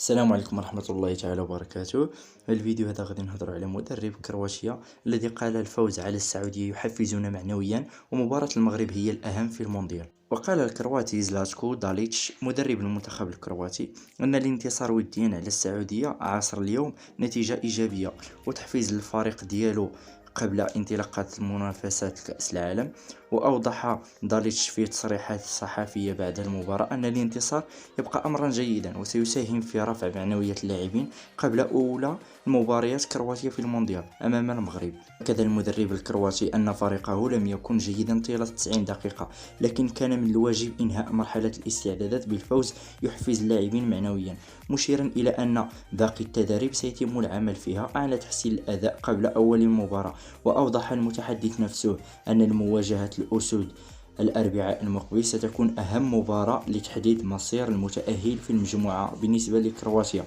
السلام عليكم ورحمة الله تعالى وبركاته. في الفيديو هذا غادي نهضروا على مدرب كرواتيا الذي قال الفوز على السعودية يحفزنا معنويا، ومباراة المغرب هي الأهم في المونديال. وقال الكرواتي زلاتكو داليتش مدرب المنتخب الكرواتي أن الانتصار وديا على السعودية عصر اليوم نتيجة إيجابية وتحفيز للفريق ديالو قبل انطلاقات المنافسات كأس العالم. وأوضح داليتش في تصريحات صحفية بعد المباراة أن الانتصار يبقى أمرا جيدا وسيساهم في رفع معنوية اللاعبين قبل أولى المباريات كرواتيا في المونديال أمام المغرب. أكد المدرب الكرواتي أن فريقه لم يكن جيدا طيلة 90 دقيقة، لكن كان من الواجب إنهاء مرحلة الاستعدادات بالفوز يحفز اللاعبين معنويا، مشيرا إلى أن باقي التدريب سيتم العمل فيها على تحسين الأداء قبل أول المباراة. وأوضح المتحدث نفسه أن المواجهة الأسود الأربعاء المقبل ستكون أهم مباراة لتحديد مصير المتأهل في المجموعة بالنسبة لكرواتيا،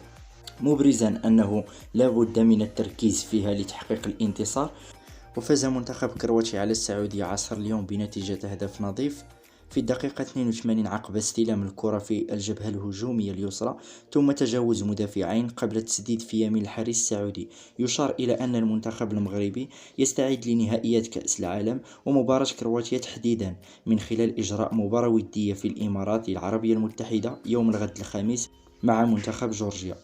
مبرزا أنه لا بد من التركيز فيها لتحقيق الانتصار. وفاز منتخب كرواتيا على السعودية عصر اليوم بنتيجة هدف نظيف في الدقيقة 82 عقب استلام الكرة في الجبهة الهجومية اليسرى ثم تجاوز مدافعين قبل التسديد في يمين الحارس السعودي. يشار إلى أن المنتخب المغربي يستعد لنهائيات كأس العالم ومباراة كرواتيا تحديدا من خلال إجراء مباراة ودية في الإمارات العربية المتحدة يوم الغد الخميس مع منتخب جورجيا.